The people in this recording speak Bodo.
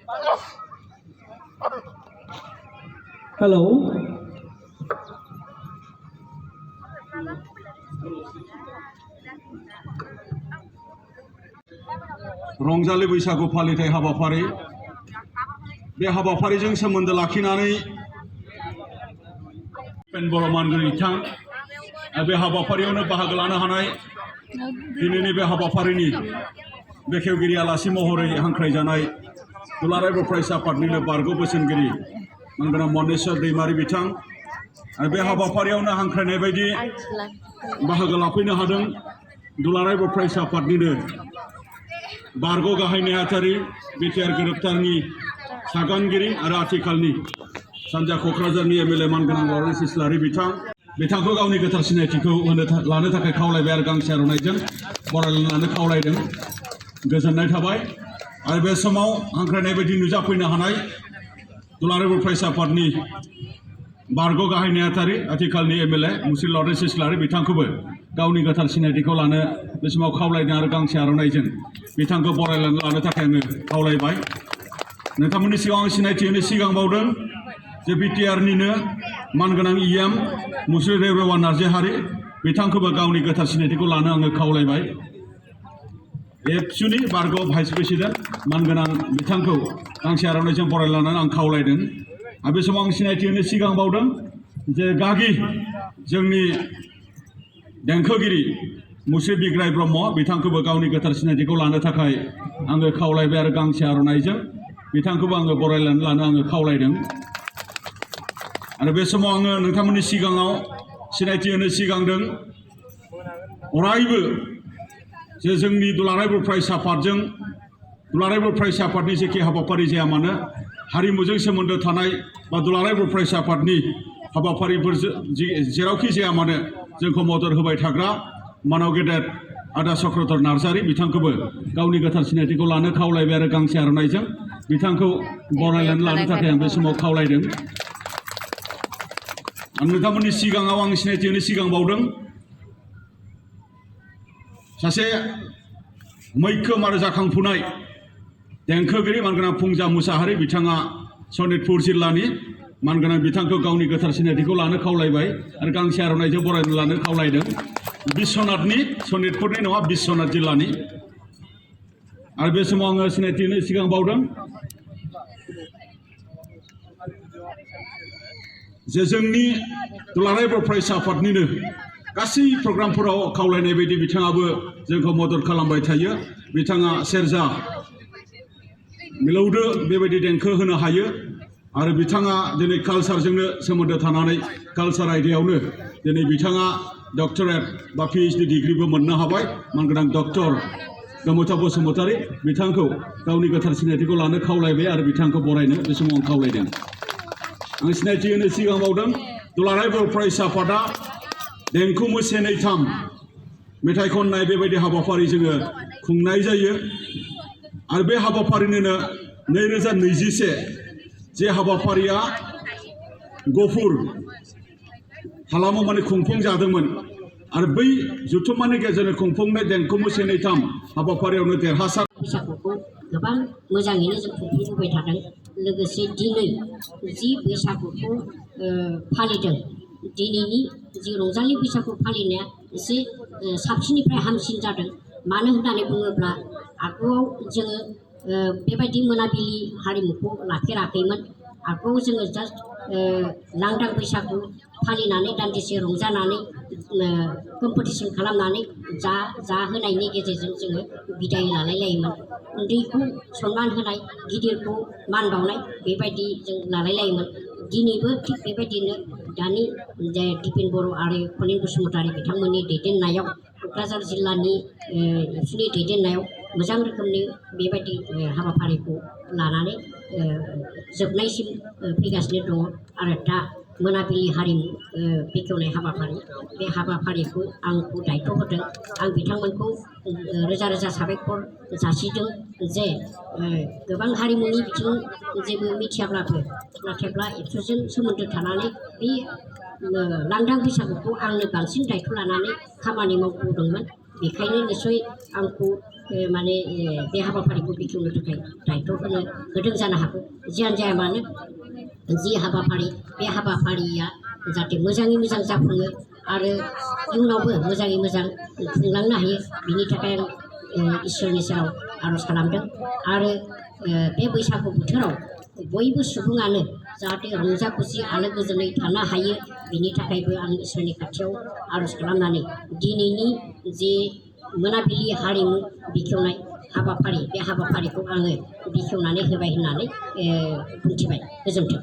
Hello. रंजालि बैसागु फालिथाय हाबाफारि बे हाबाफारिजों सोमोन्दो लाखिनानै बर' मानगोनां बिथां बे हाबाफारियावनो बाहागो लानो हानाय दिनैनि बे हाबाफारिनि बेखेवगिरि आलासि महरै हांख्रायजानाय दुलाराय बर' फरायसा आफादनिनो बारग' बोसोनगिरि मानगोनां मनेस्वर दैमारि बिथां आरो बे हाबाफारियावनो हांख्रायनाय बायदि बाहागो लाफैनो हादों दुलाराय बर' फरायसा आफादनिनो बारग' गाहाय नेहाथारि बिटिआर गोरोबथानि सागानगिरि आरो आथिखालनि सानजा क'क्राझारनि एमएलए मानगोनां लरेन्स इस्लारि बिथांखौ गावनि गोथार सिनायथिखौ लानो थाखाय खावलायबाय आरो गांसे आर'नाइजों बरायलायनानै खावलायदों। गोजोननाय थाबाय आरो बे समाव हांख्रायनाय बायदि नुजाफैनो हानाय दुलाराय बर' फरायसा आफादनि बारग' गाहाय नेहाथारि आथिखालनि एमएलए मुस्रि लरेन्स इस्लारि बिथांखौबो गावनि गोथार सिनायथिखौ लानो बे समाव खावलायदों आरो गांसे आर'नाइजों बिथांखौ बरायलायनानै लानो थाखाय आङो खावलायबाय। नोंथांमोननि सिगाङाव आं सिनायथि होनो सिगां बावदों जे बिटिआरनिनो मानगोनां इएम मुस्रि रेवरेवा नार्जारि बिथांखौबो गावनि गोथार सिनायथिखौ लानो आङो खावलायबाय। एबसुनि बारग' भाइस प्रेसिडेन्ट मानगोनां बिथांखौ गांसे आर'नाइजों बरायलायनानै आं खावलायदों आरो बे समाव आं सिनायथि होनो सिगां बावदों जे गागि जोंनि देंखोगिरि मुस्रि बिग्राय ब्रह्म बिथांखौबो गावनि गोथार सिनायथिखौ लानो थाखाय आङो खावलायबाय आरो गांसे आर'नाइजों बिथांखौबो आङो बरायलायनानै लानो आङो खावलायदों। आरो बे समाव आङो नोंथांमोननि सिगाङाव सिनायथि होनो सिगांदों अरायबो जे जोंनि दुलाराय बर' फरायसा आफादजों दुलाराय बर' फरायसा आफादनि जेखि हाबाफारि जाया मानो हारिमुजों सोमोन्दो थानाय बा दुलाराय बर' फरायसा आफादनि हाबाफारिफोर जेरावखि जाया मानो जोंखौ मदद होबाय थाग्रा मानाव गेदेर आदा चक्रधर नार्जारि बिथांखौबो गावनि गोथार सिनायथिखौ लानो खावलायबाय आरो गांसे आर'नाइजों बिथांखौ बरायनानै लानो थाखाय आं बे समाव खावलायदों। आं नोंथांमोननि सिगाङाव आं सिनायथि होनो सिगां बावदों सासे मैखोम आरो जाखांफुनाय देंखोगिरि मानगोनां फुंजा मुसाहारि बिथाङा सनितपुर जिल्लानि मानगोनां बिथांखौ गावनि गोथार सिनायथिखौ लानो खावलायबाय आरो गांसे आर'नाइजों बरायनानै लानो खावलायदों। बिश्वनाथनि सनितपुरनि नङा बिश्वनाथ जिल्लानि आरो बे समाव आङो सिनायथि होनो सिगां बावदों जे जोंनि दुलाराय बर' फरायसा आफादनिनो गासै प्रग्रामफोराव खावलायनाय बायदि बिथाङाबो जोंखौ मदद खालामबाय थायो। बिथाङा सेरजा मिलौदो बेबायदि देंखो होनो हायो आरो बिथाङा दिनै कालसारजोंनो सोमोन्दो थानानै कालसार आयदायावनो दिनै बिथाङा डक्टरेट बा पिएइचडि डिग्रिबो मोननो हाबाय। मानगोनां डक्टर गोमोथाव बसुमतारी बिथांखौ गावनि गोथार सिनायथिखौ लानो खावलायबाय आरो बिथांखौ बरायनो बे समाव आं खावलायदों। आं सिनायथि होनो सिगां बावदों दुलाराय बर' फरायसा आफादा देंखो मोसे नै थाम मेथाइ खननाय बेबायदि हाबाफारि जोङो खुंनाय जायो आरो बे हाबाफारिनिनो 2021 जे हाबाफारिया गफुर हालामाव माने खुंफुंजादोंमोन आरो बै जुथुम्मानि गेजेरजों खुंफुंनाय देंखो मोसे नै थाम हाबाफारियावनो देरहासार बैसागुखौ गोबां मोजाङैनो जों खुंफुंबोबाय थादों। लोगोसे दिनै जि बैसागुखौ फालिदों दिनैनि जि रंजालि बैसागु फालिनाया एसे साबसिननिफ्राय हामसिन जादों। मानो होननानै बुङोब्ला आगुआव जोङो बेबायदि मोनाबिलि हारिमुखौ लाफेराखैमोन। आगुआव जोङो जास्ट लांदां बैसागु फालिनानै दान्दिसे रंजानानै कम्पिटिसन खालामनानै जाहोनायनि गेजेरजों जोङो बिदाय लालायलायोमोन। उन्दैखौ सनमान होनाय गिदिरखौ मान बावनाय बेबायदि जों लालायलायोमोन। दिनैबो थिग बेबायदिनो दानि दिपेन बर' आरो खनिन बसुमतारी बिथांमोननि दैदेननायाव क'क्राझार जिल्लानि एबसुनि दैदेननायाव मोजां रोखोमनि बेबायदि हाबाफारिखौ लानानै जोबनायसिम फैगासिनो दङ आरो दा मोनाबिलि हारिमु बेखेवनाय हाबाफारि बे हाबाफारिखौ आंखौ दायथ' होदों। आं बिथांमोनखौ रोजा रोजा साबायखर जासिदों जे गोबां हारिमुनि बिथिं जेबो मिथियाब्लाबो नाथायब्ला एबसुजों सोमोन्दो थानानै बे लांदां बैसागुखौ आंनो बांसिन दायथ' लानानै खामानि मावबोदोंमोन। बेखायनो निस्सय आंखौ माने बे हाबाफारिखौ बेखेवनो थाखाय दायथ' होदों जानो हागौ जियानो जाया मानो जि हाबाफारि बे हाबाफारिया जाहाथे मोजाङै मोजां जाफुङो आरो इयुनावबो मोजाङै मोजां खुंलांनो हायो बिनि थाखाय आं इसोरनि सेराव आर'ज खालामदों आरो बे बैसागु बोथोराव बयबो सुबुङानो जाहाथे रंजा खुसि आलो गोजोनै थानो हायो बिनि थाखायबो आं इसोरनि खाथियाव आर'ज खालामनानै दिनैनि जे मोनाबिलि हारिमु बेखेवनाय हाबाफारि बे हाबाफारिखौ आङो बेखेवनानै होबाय होननानै बुंथिबाय गोजोन्थों।